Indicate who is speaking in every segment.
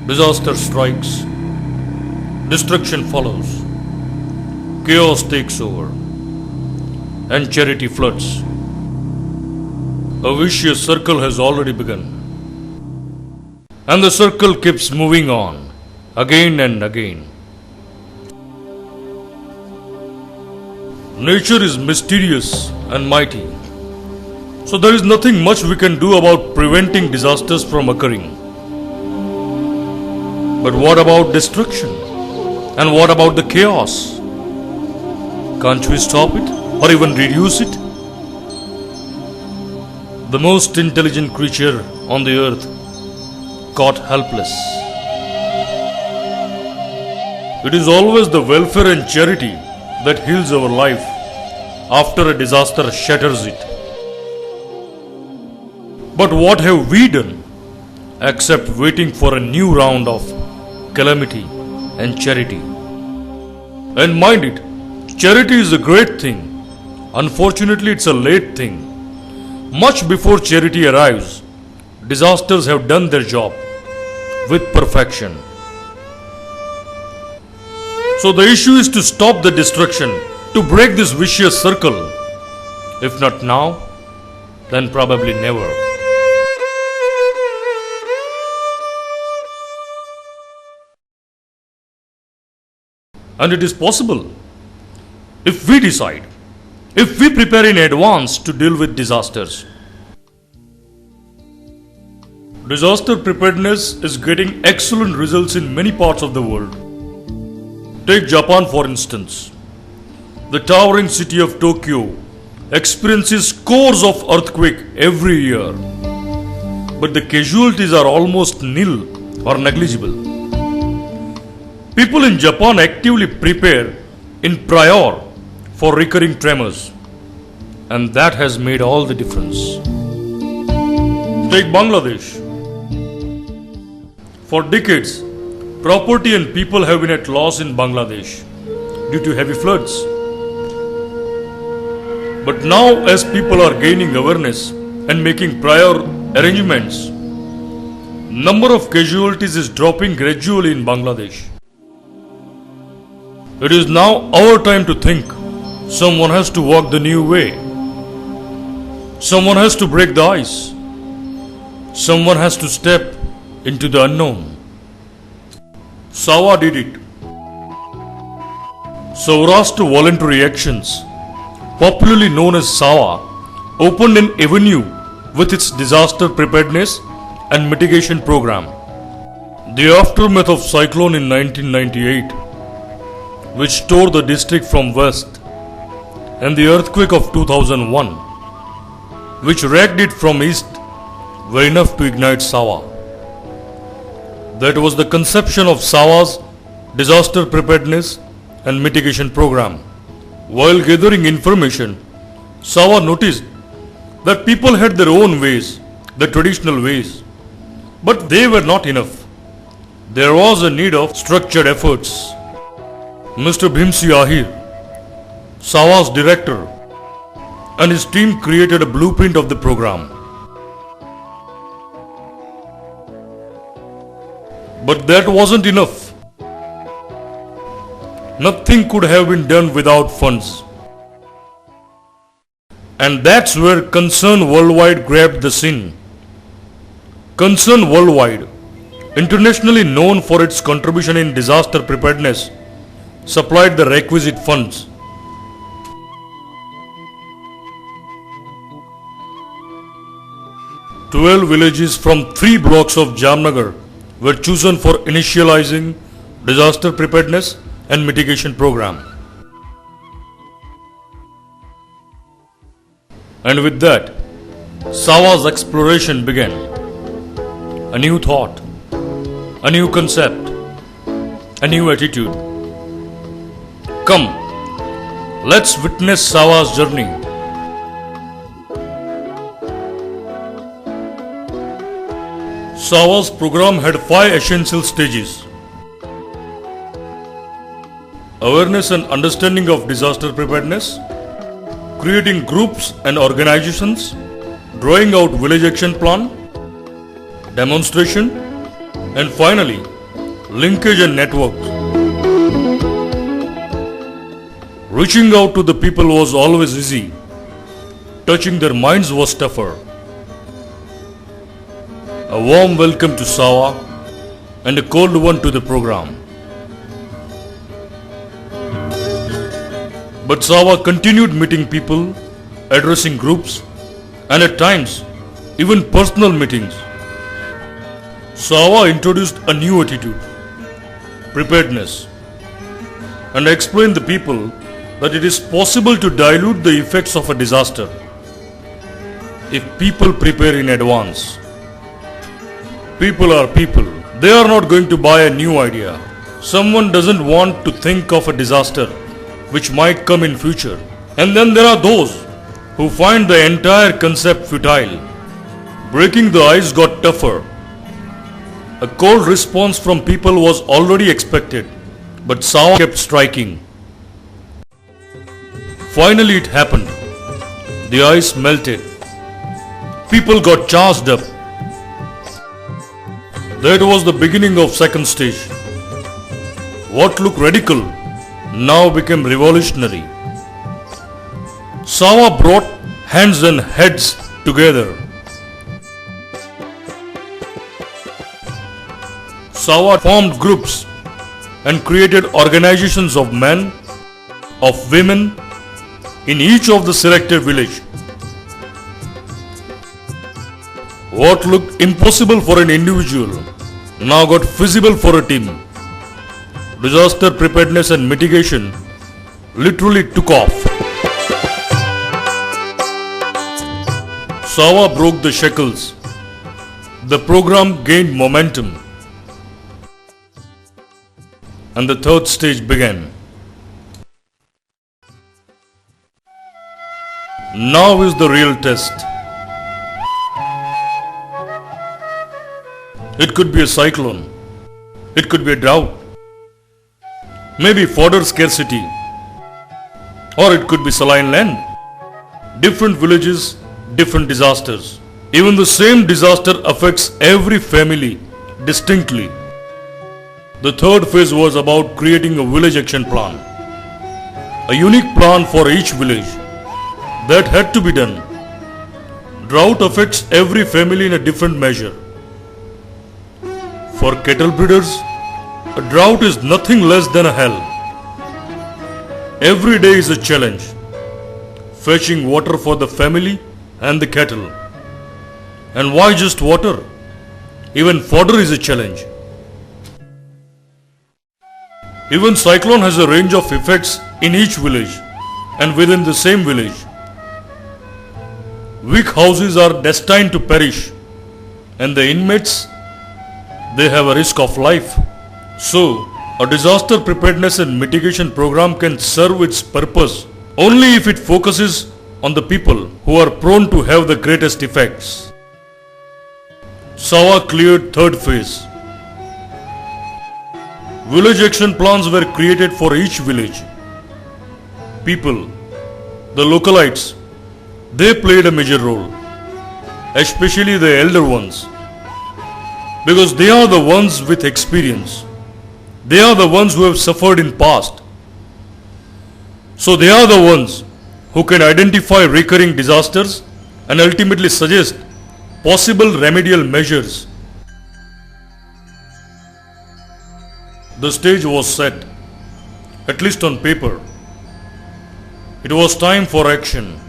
Speaker 1: Disaster strikes, destruction follows, chaos takes over, and charity floods. A vicious circle has already begun. And the circle keeps moving on, again and again. Nature is mysterious and mighty. So there is nothing much we can do about preventing disasters from occurring. But what about destruction? And what about the chaos? Can't we stop it or even reduce it? The most intelligent creature on the earth caught helpless. It is always the welfare and charity that heals our life after a disaster shatters it. But what have we done except waiting for a new round of calamity and charity? And mind it, charity is a great thing. Unfortunately, it's a late thing. Much before charity arrives, disasters have done their job with perfection. So the issue is to stop the destruction, to break this vicious circle. If not now, then probably never. And it is possible if we decide, if we prepare in advance to deal with disasters. Disaster preparedness is getting excellent results in many parts of the world. Take Japan for instance. The towering city of Tokyo experiences scores of earthquakes every year. But the casualties are almost nil or negligible. People in Japan actively prepare in prior for recurring tremors, and that has made all the difference. Take Bangladesh. For decades, property and people have been at loss in Bangladesh due to heavy floods. But now, as people are gaining awareness and making prior arrangements, number of casualties is dropping gradually in Bangladesh. It is now our time to think. Someone has to walk the new way. Someone has to break the ice. Someone has to step into the unknown. SAVA did it. Saurashtra Voluntary Actions, popularly known as SAVA, opened an avenue with its disaster preparedness and mitigation program. The aftermath of cyclone in 1998, which tore the district from west, and the earthquake of 2001, which racked it from east, were enough to ignite SAVA. That was the conception of SAVA's disaster preparedness and mitigation program. While gathering information, SAVA noticed that people had their own ways, the traditional ways, but they were not enough. There was a need of structured efforts. Mr. Bhimsi Ahir, SAVA's director, and his team created a blueprint of the program. But that wasn't enough. Nothing could have been done without funds. And that's where Concern Worldwide grabbed the scene. Concern Worldwide, internationally known for its contribution in disaster preparedness, supplied the requisite funds. Twelve villages from 3 blocks of Jamnagar were chosen for initializing disaster preparedness and mitigation program. And with that, SAVA's exploration began. A new thought, a new concept, a new attitude. Come, let's witness SAVA's journey. SAVA's program had 5 essential stages. Awareness and understanding of disaster preparedness, creating groups and organizations, drawing out village action plan, demonstration, and finally linkage and networks. Reaching out to the people was always easy. Touching their minds was tougher. A warm welcome to SAVA and a cold one to the program. But SAVA continued meeting people, addressing groups, and at times even personal meetings. SAVA introduced a new attitude, preparedness, and explained the people that it is possible to dilute the effects of a disaster if people prepare in advance. People are people. They are not going to buy a new idea. Someone doesn't want to think of a disaster which might come in future. And then there are those who find the entire concept futile. Breaking the ice got tougher. A cold response from people was already expected, but SAVA kept striking. Finally it happened. The ice melted. People got charged up. That was the beginning of second stage. What looked radical now became revolutionary. SAVA brought hands and heads together. SAVA formed groups and created organizations of men, of women in each of the selected village. What looked impossible for an individual now got feasible for a team. Disaster preparedness and mitigation literally took off. SAVA broke the shackles. The program gained momentum. And the third stage began. Now is the real test. It could be a cyclone. It could be a drought. Maybe fodder scarcity. Or it could be saline land. Different villages, different disasters. Even the same disaster affects every family distinctly. The third phase was about creating a village action plan. A unique plan for each village. That had to be done. Drought affects every family in a different measure. For cattle breeders, a drought is nothing less than a hell. Every day is a challenge. Fetching water for the family and the cattle. And why just water? Even fodder is a challenge. Even cyclone has a range of effects in each village and within the same village. Weak houses are destined to perish, and the inmates, they have a risk of life. So, a disaster preparedness and mitigation program can serve its purpose only if it focuses on the people who are prone to have the greatest effects. SAVA cleared third phase. Village action plans were created for each village. People, the localites, they played a major role, especially the elder ones, because they are the ones with experience. They are the ones who have suffered in past. So they are the ones who can identify recurring disasters and ultimately suggest possible remedial measures. The stage was set, at least on paper. It was time for action.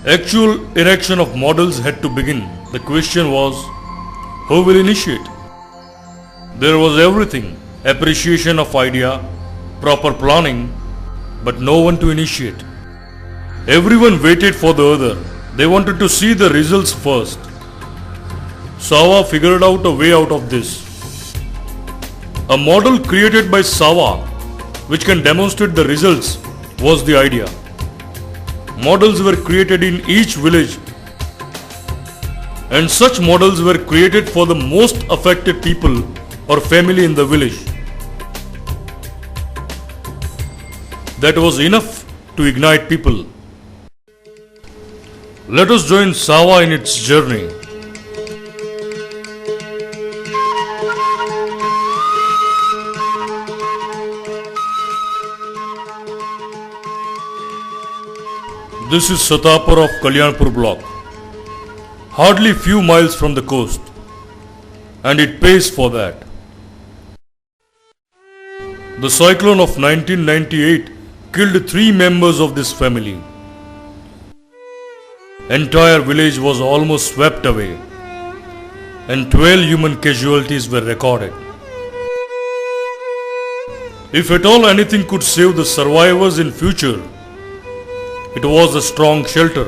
Speaker 1: Actual erection of models had to begin. The question was, who will initiate? There was everything, appreciation of idea, proper planning, but no one to initiate. Everyone waited for the other. They wanted to see the results first. SAVA figured out a way out of this. A model created by SAVA which can demonstrate the results was the idea. Models were created in each village, and such models were created for the most affected people or family in the village. That was enough to ignite people. Let us join SAVA in its journey. This is Satapur of Kalyanpur block, hardly few miles from the coast, and it pays for that. The cyclone of 1998 killed 3 members of this family. Entire village was almost swept away, and 12 human casualties were recorded. If at all anything could save the survivors in future, it was a strong shelter.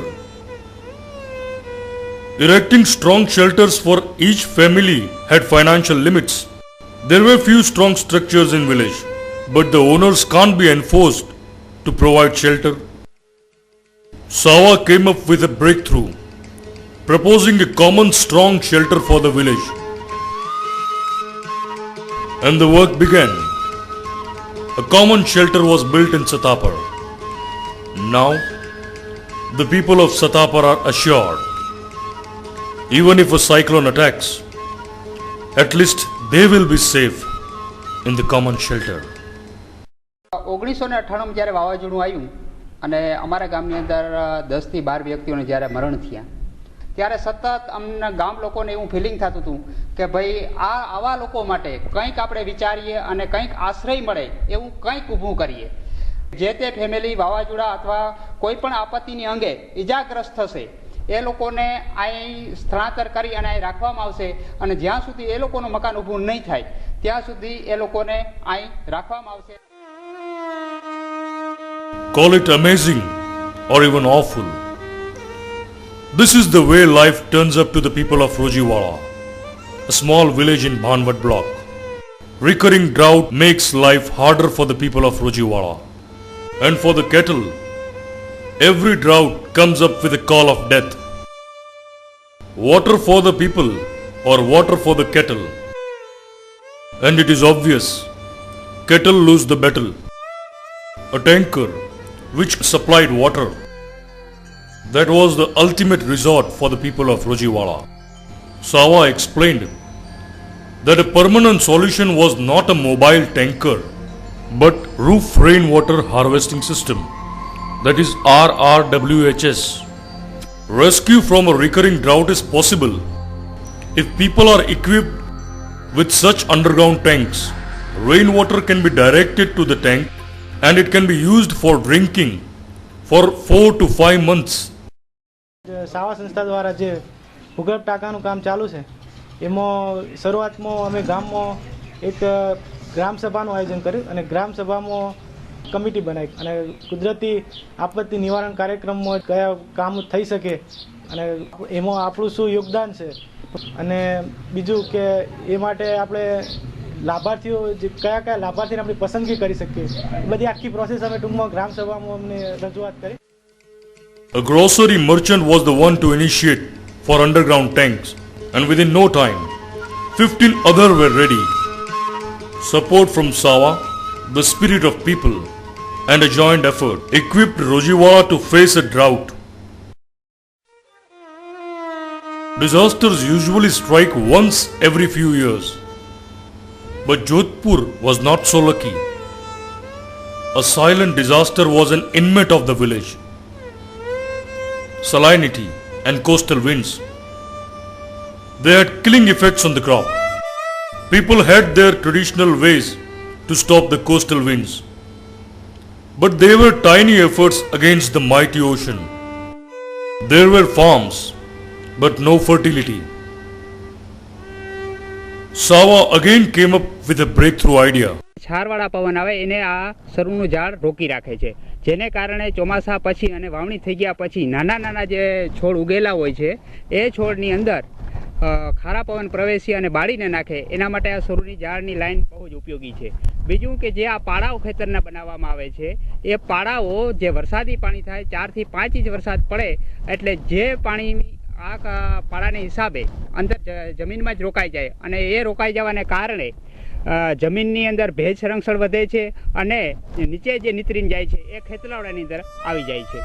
Speaker 1: Erecting strong shelters for each family had financial limits. There were few strong structures in village, but the owners can't be enforced to provide shelter. SAVA came up with a breakthrough, proposing a common strong shelter for the village. And the work began. A common shelter was built in Satapur. Now, the people of Satapur are assured, even if a cyclone attacks, at least they will be safe in the common shelter.
Speaker 2: 1998 જ્યારે વાવાઝોડું આવ્યું અને અમારા ગામની અંદર 10 થી 12 વ્યક્તિઓને જ્યારે મરણ થયા ત્યારે સતત અમને ગામ લોકોને એવું ફિલિંગ થતું હતું કે ભાઈ આવા લોકો માટે કંઈક આપણે વિચારીએ અને કંઈક આશ્રય મળે એવું કંઈક ઊભું કરીએ. જે તે ફેમિલી વાવાઝોડા અથવા કોઈ પણ આપત્તિની અંગે ઇજાગ્રસ્ત થશે એ લોકોને અહીં સ્થળાંતર કરી અને અહીં રાખવામાં આવશે અને જ્યાં સુધી એ લોકોનું મકાન ઊભું નહીં થાય ત્યાં સુધી એ લોકોને અહીં રાખવામાં આવશે.
Speaker 1: Call it amazing or even awful. This is the way life turns up to the people of Rojiwala, a small village in Bhanvat block. Recurring drought makes life harder for the people of Rojiwala. And for the cattle, every drought comes up with a call of death. Water for the people or water for the cattle. And it is obvious, cattle lose the battle. A tanker which supplied water, that was the ultimate resort for the people of Rojiwala. SAVA explained that a permanent solution was not a mobile tanker, but roof rainwater harvesting system, that is RRWHS. Rescue from a recurring drought is possible if people are equipped with such underground tanks. Rainwater can be directed to the tank and it can be used for drinking for 4 to 5 months.
Speaker 3: સાવા સંસ્થા દ્વારા જે ભૂગર્ભ ટાંકાનું કામ ચાલુ છે એમાં શરૂઆતમાં અમે ગામમાં એક ગ્રામ સભાનું આયોજન કર્યું અને ગ્રામ સભામાં કમિટી બનાવી અને કુદરતી આપત્તિ નિવારણ કાર્યક્રમમાં કયા કામ થઈ શકે અને એમાં આપણું શું યોગદાન છે અને બીજું કે એ માટે આપણે લાભાર્થીઓ જે કયા કયા લાભાર્થીને આપણે પસંદગી કરી શકીએ બધી આખી પ્રોસેસ અમે ટૂંકમાં ગ્રામ સભામાં અમને રજૂઆત કરી.
Speaker 1: A grocery merchant was the one to initiate for underground tanks, and within no time 15 other were ready. Support from SAVA, the spirit of people, and a joint effort equipped Rojiwala to face a drought. Disasters usually strike once every few years, but Jodhpur was not so lucky. A silent disaster was an inmate of the village. Salinity and coastal winds. They had killing effects on the crop. People had their traditional ways to stop the coastal winds, but they were tiny efforts against the mighty ocean. There were farms, but no fertility. SAVA again came up with a breakthrough idea.
Speaker 2: છારવાળા પવન આવે એને આ સરુનું ઝાડ રોકી રાખે છે જેને કારણે ચોમાસા પછી અને વાવણી થઈ ગયા પછી નાના નાના જે છોડ ઉગેલા હોય છે એ છોડની અંદર ખારા પવન પ્રવેશી અને બાળીને નાખે એના માટે આ સરુની ઝાડની લાઈન બહુ જ ઉપયોગી છે. બીજું કે જે આ પાડાઓ ખેતરના બનાવવામાં આવે છે એ પાડાઓ જે વરસાદી પાણી થાય 4 થી 5 ઇંચ વરસાદ પડે એટલે જે પાણી આ પાડાને હિસાબે અંદર જમીનમાં જ રોકાઈ જાય અને એ રોકાઈ જવાને કારણે જમીનની અંદર ભેજ સંરક્ષણ વધે છે અને નીચે જે નીતરીને જાય છે એ ખેતલાવડાની અંદર આવી જાય છે.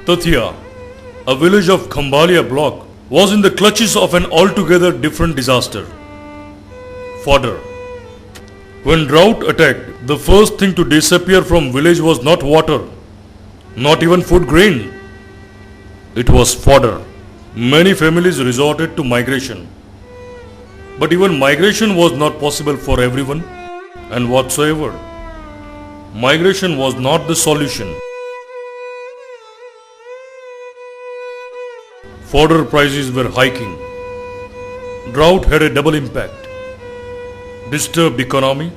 Speaker 1: Tathia, a village of Khambhalia block, was in the clutches of an altogether different disaster. Fodder. When drought attacked, the first thing to disappear from village was not water, Not even food grain. It was fodder. Many families resorted to migration. But even migration was not possible for everyone and whatsoever. Migration was not the solution. Fodder prices were hiking. Drought had a double impact. Disturbed economy,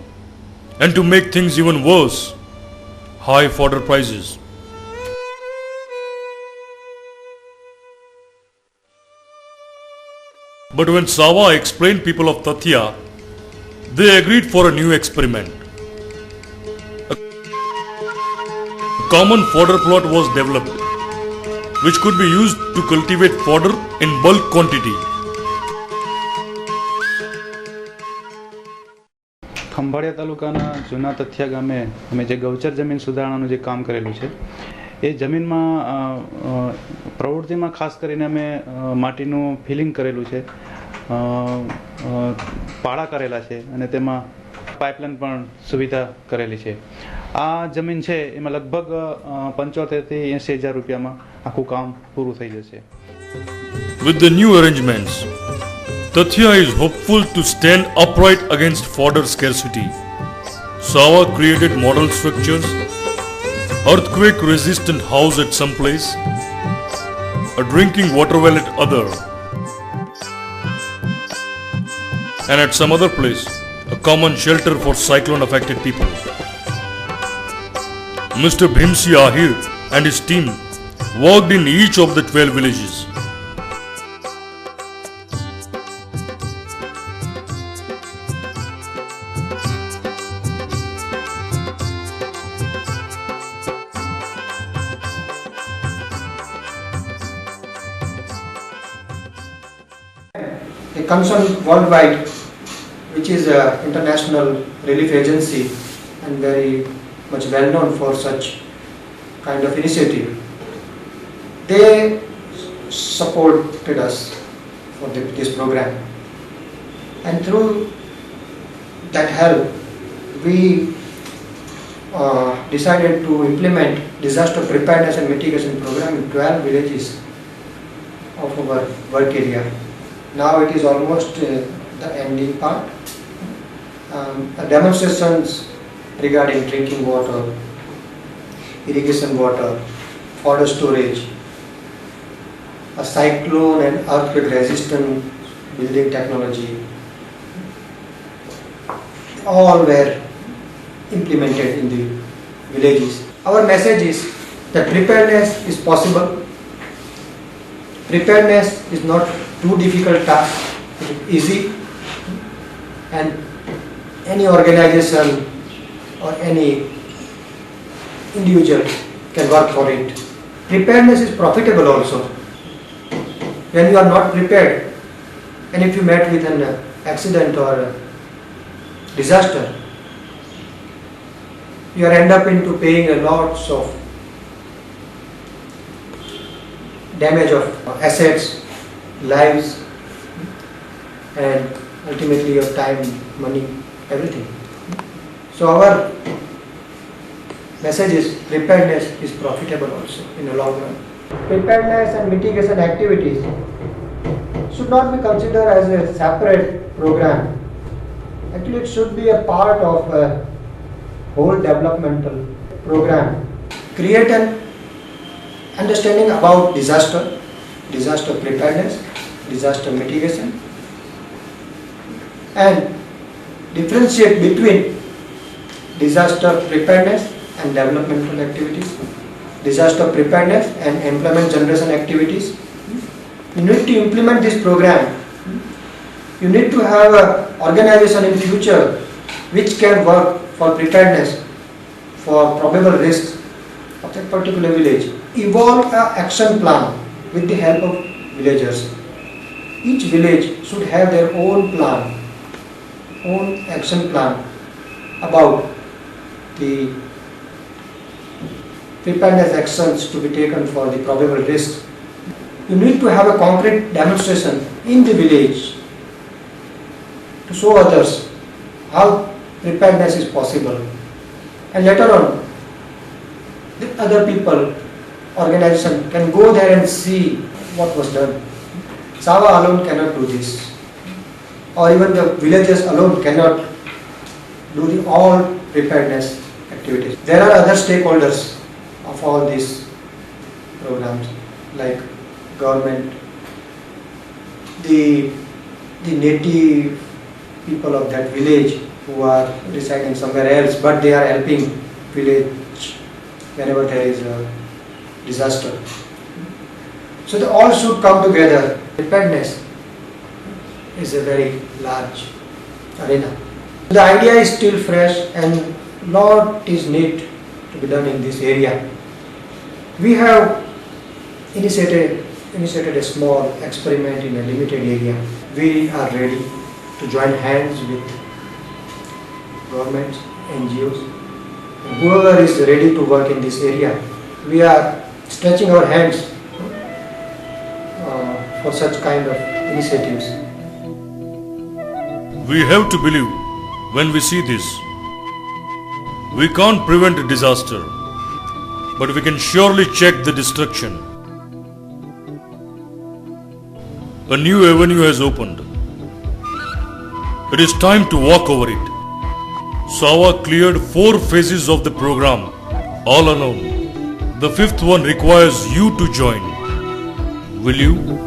Speaker 1: and to make things even worse, high fodder prices. But when SAVA explained people of Tathya, they agreed for a new experiment. A common fodder plot was developed, which could be used to cultivate fodder in bulk quantity.
Speaker 4: Khambhalia તાલુકાના જૂના તથ્યા ગામે અમે જે ગૌચર જમીન સુધારણાનું જે કામ કરેલું છે એ જમીનમાં પ્રવૃત્તિમાં ખાસ કરીને અમે માટીનું ફિલિંગ કરેલું છે, પાળા કરેલા છે અને તેમાં પાઇપલાઇન પણ સુવિધા કરેલી છે. આ જમીન છે એમાં લગભગ 75,000 થી 80,000 રૂપિયામાં આખું કામ પૂરું થઈ જશે.
Speaker 1: With the new arrangements, Tathya is hopeful to stand upright against fodder scarcity. SAVA created model structures, earthquake-resistant house at some place, a drinking water well at other, and at some other place, a common shelter for cyclone-affected people. Mr. Bhimsi Ahir and his team worked in each of the 12 villages.
Speaker 5: A concern worldwide, which is an international relief agency and very much well known for such kind of initiative. They supported us for this program, and through that help we decided to implement disaster preparedness and mitigation program in 12 villages of our work area. Now it is almost the ending part. Demonstrations regarding drinking water, irrigation water, fodder storage, a cyclone and earthquake resistant building technology, all were implemented in the villages. Our message is that preparedness is possible. Preparedness is not too difficult task, it is easy, and any organization or any individual can work for it. Preparedness is profitable also. When you are not prepared, and if you met with an accident or a disaster, you are end up into paying a lots of damage of assets, lives, and ultimately your time, money, everything. So our message is preparedness is profitable also in the long run. Preparedness and mitigation activities should not be considered as a separate program. Actually, it should be a part of a whole developmental program. Create an understanding about disaster preparedness, disaster mitigation, and differentiate between disaster preparedness and developmental activities, disaster preparedness and employment generation activities. You need to implement this program. You need to have an organization in future which can work for preparedness for probable risks of that particular village. Evolve an action plan with the help of villagers. Each village should have their own plan, own action plan about the preparedness actions to be taken for the probable risks. You need to have a concrete demonstration in the village to show others how preparedness is possible, and later on the other people organization can go there and see what was done. SAVA alone cannot do this, or even the villages alone cannot do the all preparedness activities. There are other stakeholders of all these programs, like government, the native people of that village who are residing somewhere else, but they are helping village whenever there is a disaster. So they all should come together. Preparedness is a very large arena. The idea is still fresh and lot is need to be done in this area. We have initiated a small experiment in a limited area. We are ready to join hands with governments, NGOs, and whoever is ready to work in this area. We are stretching our hands for such kind of initiatives.
Speaker 1: We have to believe when we see this. We can't prevent a disaster, but we can surely check the destruction. A new avenue has opened. It is time to walk over it. SAVA cleared 4 phases of the program, all alone. The 5th one requires you to join. Will you?